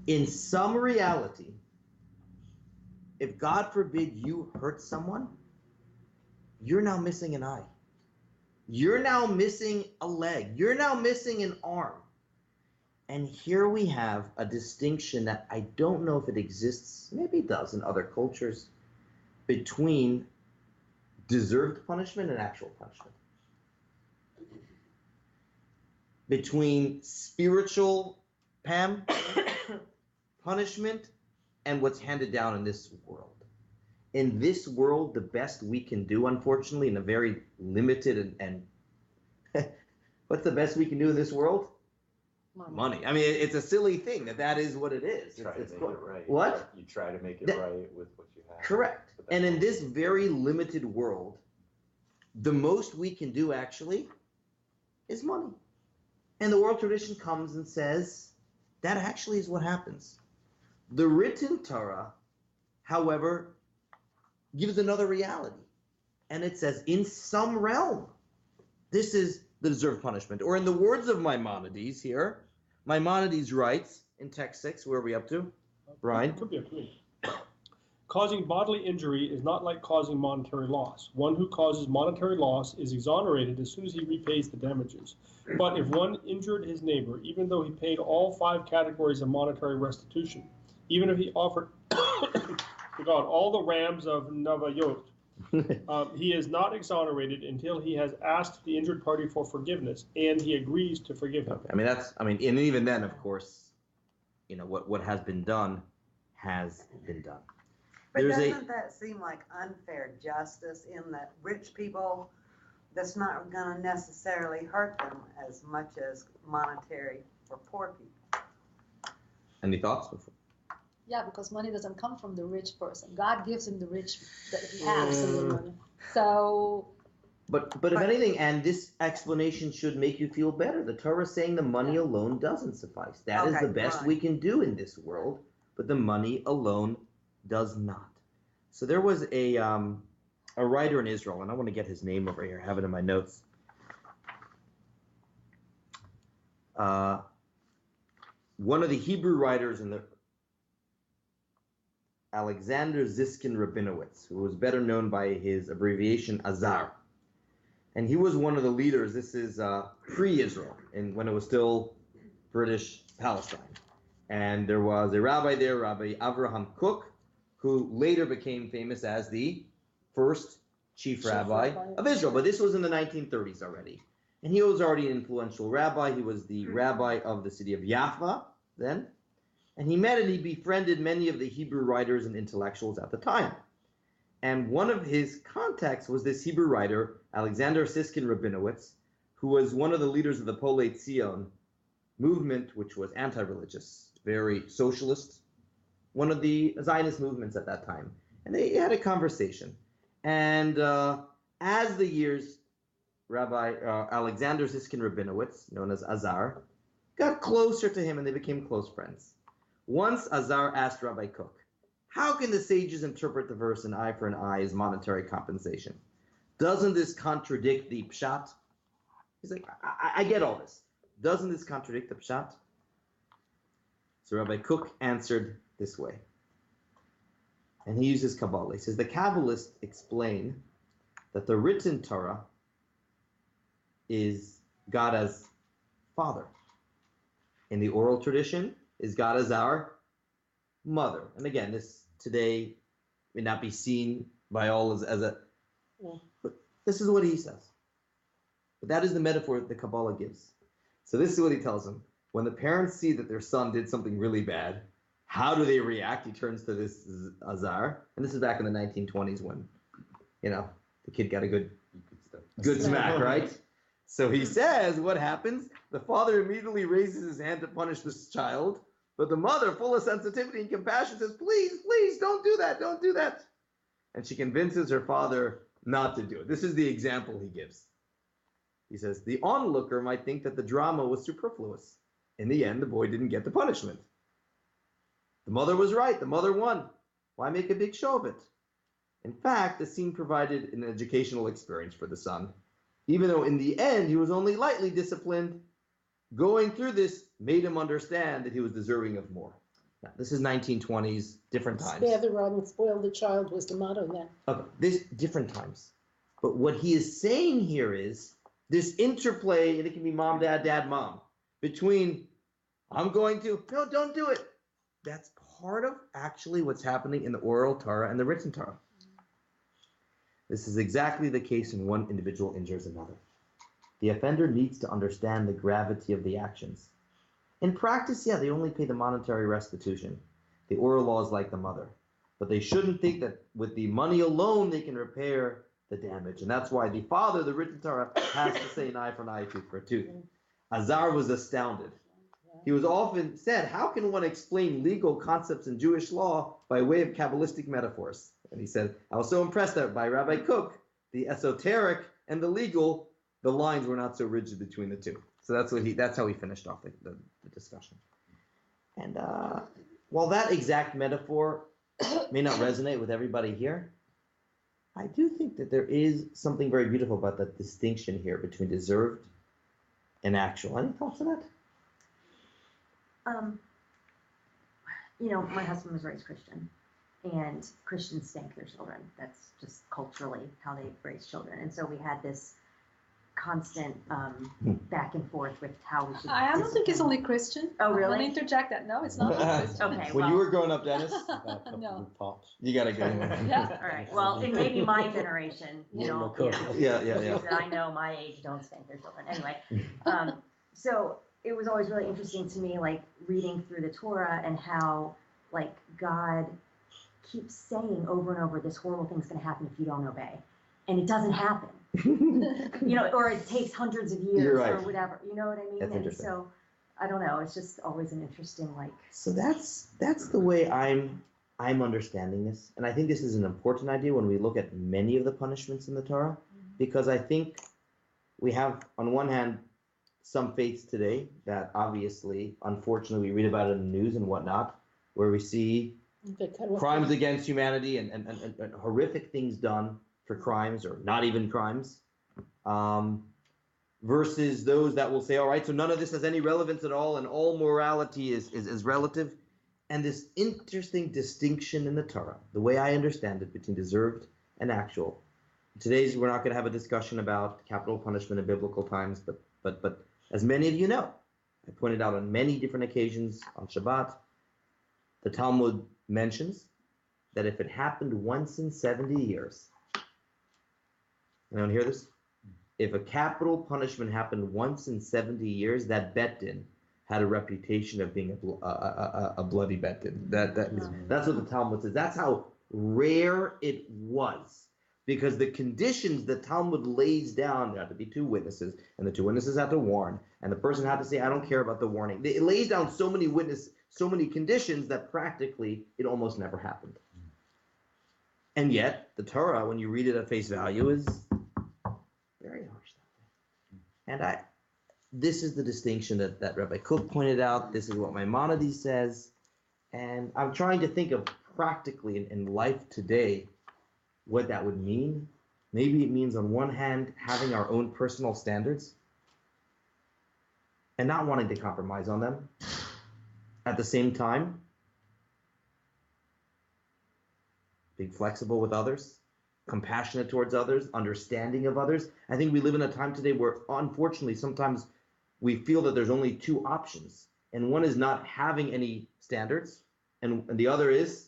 [SPEAKER 3] In some reality, if God forbid you hurt someone, you're now missing an eye. You're now missing a leg. You're now missing an arm. And here we have a distinction that I don't know if it exists, maybe it does in other cultures, between deserved punishment and actual punishment. Between spiritual punishment and what's handed down in this world. In this world, the best we can do, unfortunately, in a very limited and what's the best we can do in this world? Money. I mean, it's a silly thing that is what it is.
[SPEAKER 9] Try to make it right.
[SPEAKER 3] What?
[SPEAKER 9] You try to make it right with what you have.
[SPEAKER 3] Correct. And in this very limited world, the most we can do actually is money. And the oral tradition comes and says that actually is what happens. The written Torah, however, gives another reality. And it says, in some realm, this is the deserved punishment. Or in the words of Maimonides here, Maimonides writes in text 6, where are we up to? Brian?
[SPEAKER 2] Could be up to me. Causing bodily injury is not like causing monetary loss. One who causes monetary loss is exonerated as soon as he repays the damages. But if one injured his neighbor, even though he paid all 5 categories of monetary restitution, even if he offered to God all the rams of Navayot, he is not exonerated until he has asked the injured party for forgiveness and he agrees to forgive him.
[SPEAKER 3] Okay. And even then, of course, what has been done has been done.
[SPEAKER 8] But
[SPEAKER 3] There's
[SPEAKER 8] doesn't that seem like unfair justice in that rich people, that's not gonna necessarily hurt them as much as monetary for poor people?
[SPEAKER 3] Any thoughts before?
[SPEAKER 11] Yeah, because money doesn't come from the rich person. God gives him the rich that he has the money. So.
[SPEAKER 3] But if anything, and this explanation should make you feel better. The Torah is saying the money alone doesn't suffice. That is the best we can do in this world, but the money alone does not. So there was a writer in Israel, and I want to get his name over here. I have it in my notes. One of the Hebrew writers in the Alexander Ziskin Rabinowitz, who was better known by his abbreviation Azar. And he was one of the leaders. This is pre-Israel, and when it was still British Palestine. And there was a rabbi there, Rabbi Avraham Kook, who later became famous as the first chief rabbi of Israel. But this was in the 1930s already. And he was already an influential rabbi. He was the rabbi of the city of Jaffa then. And he met and he befriended many of the Hebrew writers and intellectuals at the time. And one of his contacts was this Hebrew writer, Alexander Siskin Rabinowitz, who was one of the leaders of the Polei Tzion movement, which was anti-religious, very socialist, one of the Zionist movements at that time. And they had a conversation. And as the years, Rabbi Alexander Siskin Rabinowitz, known as Azar, got closer to him and they became close friends. Once Azar asked Rabbi Kook, how can the sages interpret the verse an eye for an eye as monetary compensation? Doesn't this contradict the pshat? He's like, I get all this. Doesn't this contradict the pshat? So Rabbi Kook answered this way. And he uses Kabbalah. He says, the Kabbalists explain that the written Torah is God as Father. In the oral tradition, is God as our mother. And again, this today may not be seen by all as a, but this is what he says. But that is the metaphor that the Kabbalah gives. So this is what he tells them. When the parents see that their son did something really bad, how do they react? He turns to this Azar, and this is back in the 1920s when, the kid got a good smack, right? So he says, what happens? The father immediately raises his hand to punish this child, but the mother, full of sensitivity and compassion, says, please, please, don't do that, don't do that. And she convinces her father not to do it. This is the example he gives. He says, the onlooker might think that the drama was superfluous. In the end, the boy didn't get the punishment. The mother was right. The mother won. Why make a big show of it? In fact, the scene provided an educational experience for the son. Even though in the end he was only lightly disciplined, going through this made him understand that he was deserving of more. Now, this is 1920s, different times.
[SPEAKER 6] Spare the rod and spoil the child was the motto then.
[SPEAKER 3] Okay, this different times. But what he is saying here is this interplay, and it can be mom, dad, dad, mom, between I'm going to, no, don't do it. That's part of actually what's happening in the oral Torah and the written Torah. This is exactly the case when one individual injures another. The offender needs to understand the gravity of the actions. In practice, yeah, they only pay the monetary restitution. The oral law is like the mother. But they shouldn't think that with the money alone they can repair the damage. And that's why the father, the written Torah, has to say an eye for an eye, tooth for a tooth. Azar was astounded. He was often said, how can one explain legal concepts in Jewish law by way of Kabbalistic metaphors? And he said, I was so impressed that by Rabbi Kook, the esoteric and the legal, the lines were not so rigid between the two. So that's how he finished off the discussion. And while that exact metaphor may not resonate with everybody here, I do think that there is something very beautiful about that distinction here between deserved and actual. Any thoughts on that?
[SPEAKER 5] My husband was raised Christian, and Christians spank their children. That's just culturally how they raise children. And so we had this constant back and forth with how we should.
[SPEAKER 11] I don't think it's only Christian.
[SPEAKER 5] Oh, really?
[SPEAKER 11] I'm going to interject that. No, it's not only Christian.
[SPEAKER 5] Okay.
[SPEAKER 3] When you were growing up, Dennis,
[SPEAKER 11] No.
[SPEAKER 3] you got to go.
[SPEAKER 11] Yeah.
[SPEAKER 5] All right. Well, it may be my generation.
[SPEAKER 3] Yeah.
[SPEAKER 5] That I know my age don't spank their children. Anyway, so it was always really interesting to me, like reading through the Torah and how like God keeps saying over and over, this horrible thing's going to happen if you don't obey, and it doesn't happen. You know, or it takes hundreds of years
[SPEAKER 3] right.
[SPEAKER 5] or whatever. You know what I mean?
[SPEAKER 3] That's
[SPEAKER 5] And
[SPEAKER 3] interesting.
[SPEAKER 5] so I don't know. It's just always an interesting like.
[SPEAKER 3] So that's the way I'm understanding this, and I think this is an important idea when we look at many of the punishments in the Torah, because I think we have on one hand some faiths today that obviously, unfortunately, we read about it in the news and whatnot, where we see crimes against humanity and horrific things done for crimes or not even crimes, versus those that will say, all right, so none of this has any relevance at all and all morality is relative. And this interesting distinction in the Torah, the way I understand it, between deserved and actual. Today's, we're not going to have a discussion about capital punishment in biblical times, but as many of you know, I pointed out on many different occasions on Shabbat, the Talmud mentions that if it happened once in 70 years, anyone hear this? If a capital punishment happened once in 70 years, that Bet Din had a reputation of being a bloody Bet Din. That's what the Talmud says. That's how rare it was. Because the conditions the Talmud lays down, there had to be two witnesses, and the two witnesses had to warn, and the person had to say, I don't care about the warning. It lays down so many conditions that practically it almost never happened. And yet, the Torah, when you read it at face value, is very harsh that way. And this is the distinction that Rabbi Cook pointed out. This is what Maimonides says. And I'm trying to think of practically in life today what that would mean. Maybe it means on one hand having our own personal standards and not wanting to compromise on them. At the same time, being flexible with others, compassionate towards others, understanding of others. I think we live in a time today where unfortunately sometimes we feel that there's only two options, and one is not having any standards, and the other is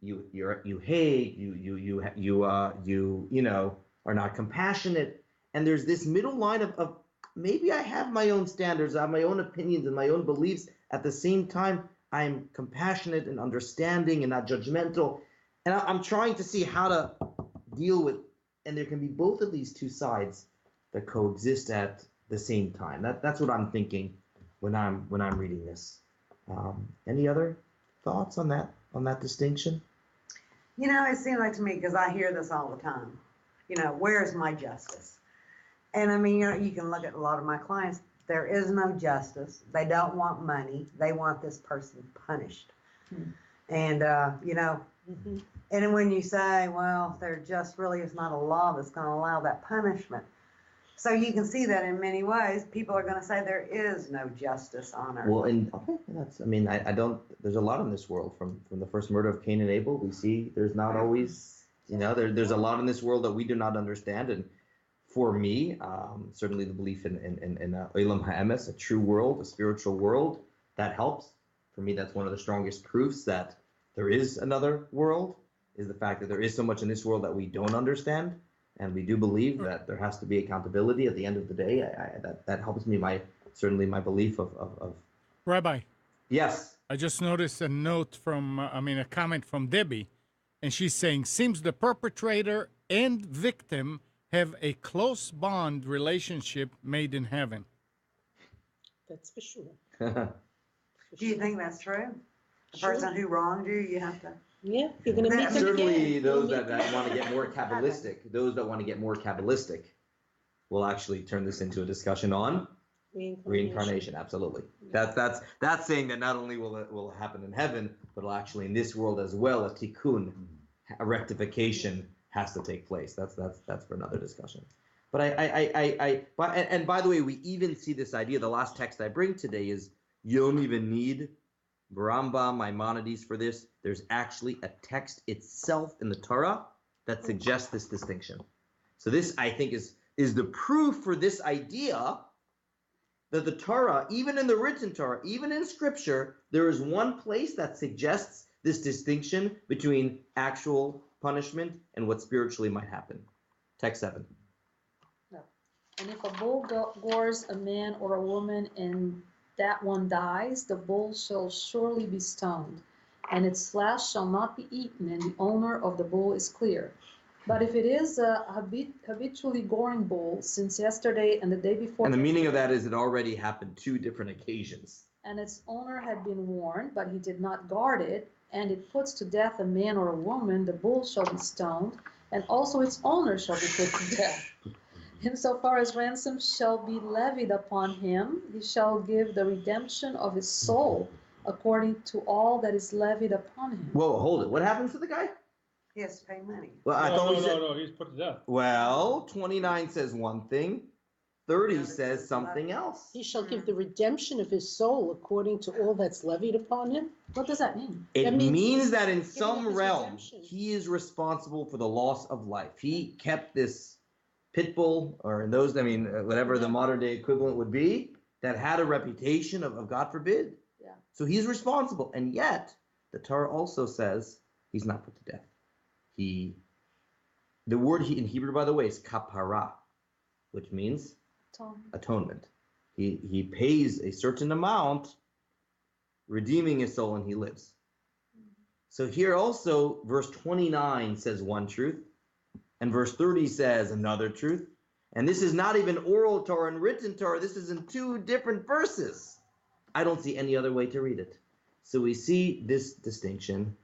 [SPEAKER 3] you hate, you are not compassionate, and there's this middle line of maybe I have my own standards, I have my own opinions and my own beliefs. At the same time, I'm compassionate and understanding and not judgmental, and I'm trying to see how to deal with, and there can be both of these two sides that coexist at the same time. That's what I'm thinking when I'm reading this. Any other thoughts on that distinction?
[SPEAKER 8] You know, it seems like to me, because I hear this all the time, where's my justice? And I mean, you can look at a lot of my clients, there is no justice. They don't want money. They want this person punished. And, and when you say, well, there just really is not a law that's going to allow that punishment. So you can see that in many ways, people are going to say there is no justice on earth.
[SPEAKER 3] Well, I don't, there's a lot in this world from the first murder of Cain and Abel. We see there's not always, there's a lot in this world that we do not understand. And for me, certainly the belief in Olam Ha'emes, a true world, a spiritual world, that helps. For me, that's one of the strongest proofs that there is another world, is the fact that there is so much in this world that we don't understand. And we do believe that there has to be accountability at the end of the day. That helps me, certainly my belief of.
[SPEAKER 12] Rabbi.
[SPEAKER 3] Yes.
[SPEAKER 12] I just noticed a note a comment from Debbie, and she's saying, seems the perpetrator and victim have a close bond relationship made in heaven.
[SPEAKER 6] That's for sure.
[SPEAKER 8] Do you think that's true? The person who wronged you, you have to.
[SPEAKER 6] Yeah, you're going to meet them
[SPEAKER 3] certainly
[SPEAKER 6] again.
[SPEAKER 3] those that want to get more Kabbalistic, will actually turn this into a discussion on reincarnation. Absolutely. That's saying that not only will it happen in heaven, but it'll actually in this world as well. A tikkun, a rectification has to take place. That's for another discussion. But and by the way, we even see this idea. The last text I bring today is you don't even need Rambam, Maimonides for this. There's actually a text itself in the Torah that suggests this distinction. So this, I think, is the proof for this idea that the Torah, even in the written Torah, even in Scripture, there is one place that suggests this distinction between actual punishment and what spiritually might happen. Text 7.
[SPEAKER 8] No.
[SPEAKER 11] And if a bull gores a man or a woman and that one dies, the bull shall surely be stoned, and its flesh shall not be eaten, and the owner of the bull is clear. But if it is a habitually goring bull, since yesterday and the day before,
[SPEAKER 3] And the meaning of that is it already happened 2 different occasions.
[SPEAKER 11] and its owner had been warned, but he did not guard it, and it puts to death a man or a woman, the bull shall be stoned, and also its owner shall be put to death. Insofar as ransom shall be levied upon him, he shall give the redemption of his soul according to all that is levied upon him.
[SPEAKER 3] Whoa, hold it. What happens to the guy?
[SPEAKER 8] He has to pay money.
[SPEAKER 3] Well, I thought we said.
[SPEAKER 2] No, he's put to death.
[SPEAKER 3] Well, 29 says one thing, 30 says something else.
[SPEAKER 6] He shall give the redemption of his soul according to all that's levied upon him.
[SPEAKER 11] What does that mean?
[SPEAKER 3] It
[SPEAKER 6] That means
[SPEAKER 3] means that in
[SPEAKER 6] giving
[SPEAKER 3] some
[SPEAKER 6] up his
[SPEAKER 3] realm,
[SPEAKER 6] redemption.
[SPEAKER 3] he is responsible for the loss of life. He kept this pit bull, or in those, I mean, whatever the modern day equivalent would be, that had a reputation of God forbid.
[SPEAKER 11] Yeah.
[SPEAKER 3] So he's responsible. And yet, the Torah also says he's not put to death. The word in Hebrew, by the way, is kapara, which means atonement. He pays a certain amount, redeeming his soul, and he lives. So here also, verse 29 says one truth, and verse 30 says another truth. And this is not even oral Torah and written Torah. This is in 2 different verses. I don't see any other way to read it. So we see this distinction.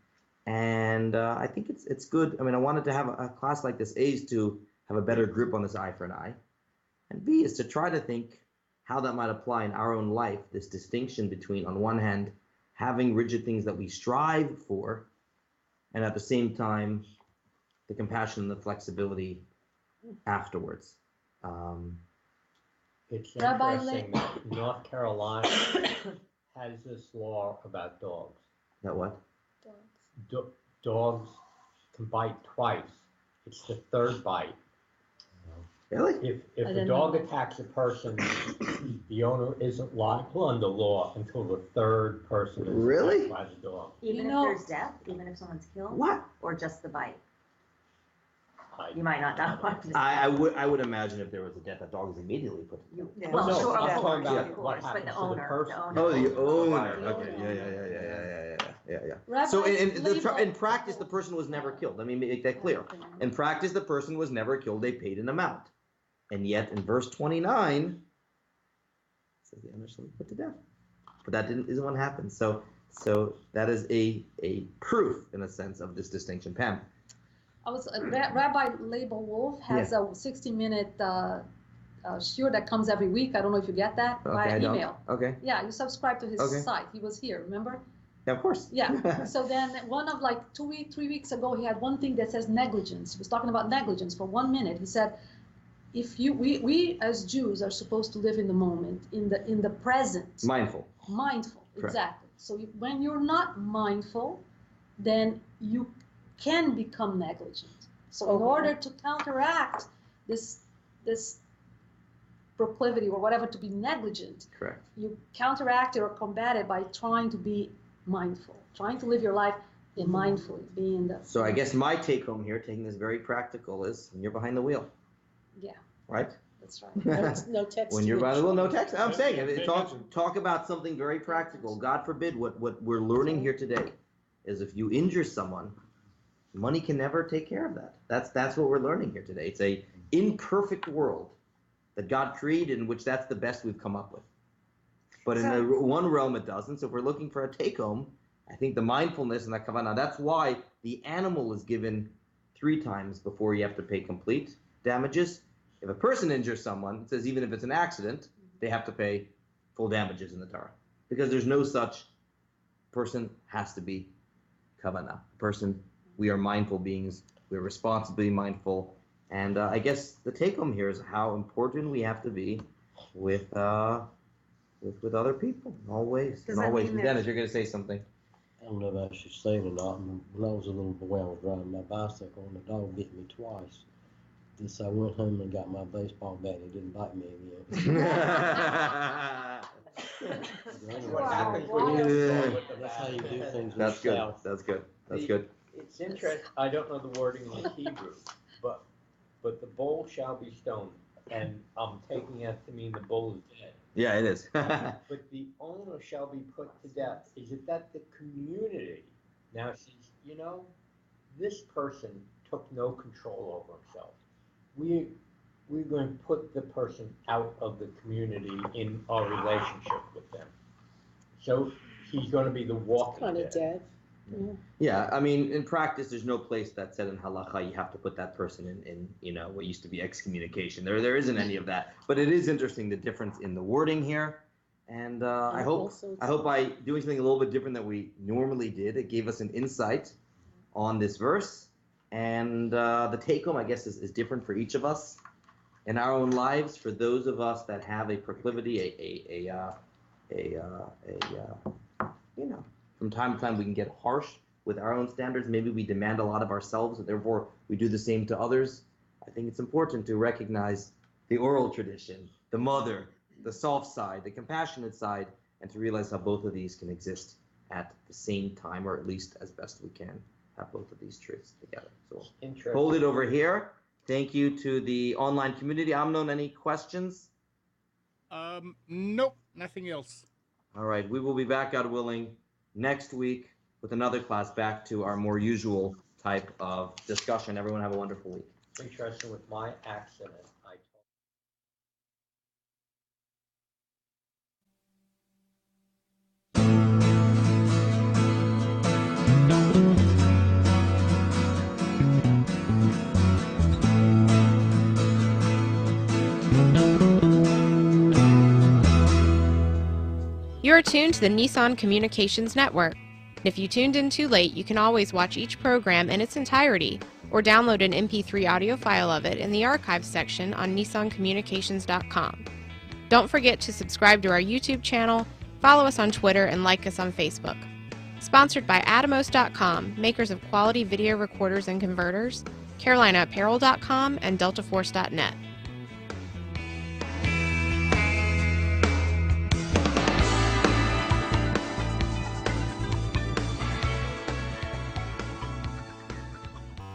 [SPEAKER 3] And I think it's good. I mean, I wanted to have a class like this, A, is to have a better grip on this eye for an eye. And B, is to try to think how that might apply in our own life, this distinction between, on one hand, having rigid things that we strive for, and at the same time, the compassion and the flexibility afterwards.
[SPEAKER 7] It's
[SPEAKER 11] Rabbi
[SPEAKER 7] interesting that North Carolina has this law about dogs.
[SPEAKER 3] That what?
[SPEAKER 7] Dogs can bite twice. It's the 3rd bite.
[SPEAKER 3] Really?
[SPEAKER 7] If a dog attacks a person, the owner isn't liable under law until the 3rd person is
[SPEAKER 3] Really?
[SPEAKER 7] attacked by the dog.
[SPEAKER 5] Even if there's death, even if someone's killed?
[SPEAKER 3] What?
[SPEAKER 5] Or just the bite? You might not know.
[SPEAKER 3] I would imagine if there was a death, that dog is immediately put to death.
[SPEAKER 5] Well,
[SPEAKER 7] No,
[SPEAKER 5] sure,
[SPEAKER 7] I'm
[SPEAKER 5] of
[SPEAKER 7] talking
[SPEAKER 5] course,
[SPEAKER 7] about
[SPEAKER 5] of
[SPEAKER 7] what
[SPEAKER 5] course, but
[SPEAKER 7] happens
[SPEAKER 5] the
[SPEAKER 7] to the
[SPEAKER 5] owner,
[SPEAKER 7] person.
[SPEAKER 3] Oh, the
[SPEAKER 5] The
[SPEAKER 3] owner.
[SPEAKER 5] owner.
[SPEAKER 3] Okay, yeah.
[SPEAKER 11] Rabbi
[SPEAKER 3] So in
[SPEAKER 11] Leibel-
[SPEAKER 3] practice, the person was never killed. Let me make that clear. In practice, the person was never killed. They paid an amount. And yet, in verse 29, it says the owner shall be put to death. But that isn't what happened. So that is a proof, in a sense, of this distinction. Pam.
[SPEAKER 11] Rabbi Leibel Wolf has a 60-minute shiur that comes every week. I don't know if you get that via email.
[SPEAKER 3] Okay.
[SPEAKER 11] Yeah, you subscribe to his
[SPEAKER 3] Okay.
[SPEAKER 11] site. He was here, remember?
[SPEAKER 3] Yeah, of course.
[SPEAKER 11] Yeah. So then one of 3 weeks ago, he had one thing that says negligence. He was talking about negligence for 1 minute. He said, we as Jews are supposed to live in the moment, in the present.
[SPEAKER 3] Mindful.
[SPEAKER 11] Mindful,
[SPEAKER 3] Correct.
[SPEAKER 11] exactly. So when you're not mindful, then you can become negligent. So in order to counteract this proclivity or whatever to be negligent,
[SPEAKER 3] Correct.
[SPEAKER 11] you counteract it or combat it by trying to be mindful, trying to live your life mindfully, being the.
[SPEAKER 3] So I guess my take home here, taking this very practical, is when you're behind the wheel,
[SPEAKER 11] Yeah,
[SPEAKER 3] right?
[SPEAKER 11] that's right.
[SPEAKER 6] No text.
[SPEAKER 3] When you're behind the wheel, no text. I'm saying,
[SPEAKER 2] Pay
[SPEAKER 3] talk about something very practical. God forbid, what we're learning here today is if you injure someone, money can never take care of that. That's what we're learning here today. It's a imperfect world that God created, in which that's the best we've come up with. But in one realm, it doesn't. So if we're looking for a take-home, I think the mindfulness and the kavanah, that's why the animal is given 3 times before you have to pay complete damages. If a person injures someone, it says even if it's an accident, they have to pay full damages in the Torah. Because there's no such person has to be kavanah. Person, we are mindful beings. We're responsibly mindful. And I guess the take-home here is how important we have to be with other people in all ways. In all ways. Dennis, you're going to say something.
[SPEAKER 13] I don't know if I should say it or not. When I was a little boy, I was riding my bicycle and the dog bit me twice. And so I went home and got my baseball bat and it didn't bite me again.
[SPEAKER 7] What happens when you go with the
[SPEAKER 13] That's how you do things.
[SPEAKER 3] That's good.
[SPEAKER 13] South.
[SPEAKER 3] That's good. That's good.
[SPEAKER 7] It's interesting, I don't know the wording in the Hebrew, but the bull shall be stoned. and I'm taking it to mean the bull is dead.
[SPEAKER 3] Yeah, it is.
[SPEAKER 7] But the owner shall be put to death. Is it that the community now says, you know, this person took no control over himself. We're going to put the person out of the community in our relationship with them. So he's going to be the walking
[SPEAKER 6] Kind of
[SPEAKER 7] dead.
[SPEAKER 6] dead.
[SPEAKER 3] Yeah, I mean, in practice, there's no place that said in halacha you have to put that person in you know, what used to be excommunication. There isn't any of that. But it is interesting the difference in the wording here, and I hope by doing something a little bit different than we normally did, it gave us an insight on this verse, and the take home, I guess, is different for each of us in our own lives. For those of us that have a proclivity, you know, from time to time we can get harsh with our own standards. Maybe we demand a lot of ourselves, and therefore we do the same to others. I think it's important to recognize the oral tradition, the mother, the soft side, the compassionate side, and to realize how both of these can exist at the same time, or at least as best we can have both of these truths together. So hold it over here. Thank you to the online community. Amnon, any questions?
[SPEAKER 12] Nope, nothing else.
[SPEAKER 3] All right, we will be back, God willing, next week with another class, back to our more usual type of discussion. Everyone have a wonderful week.
[SPEAKER 7] Interesting with my accident.
[SPEAKER 14] You're tuned to the Nissan Communications Network. If you tuned in too late, you can always watch each program in its entirety or download an MP3 audio file of it in the archives section on nissancommunications.com. Don't forget to subscribe to our YouTube channel, follow us on Twitter, and like us on Facebook. Sponsored by Atomos.com, makers of quality video recorders and converters, CarolinaApparel.com, and DeltaForce.net.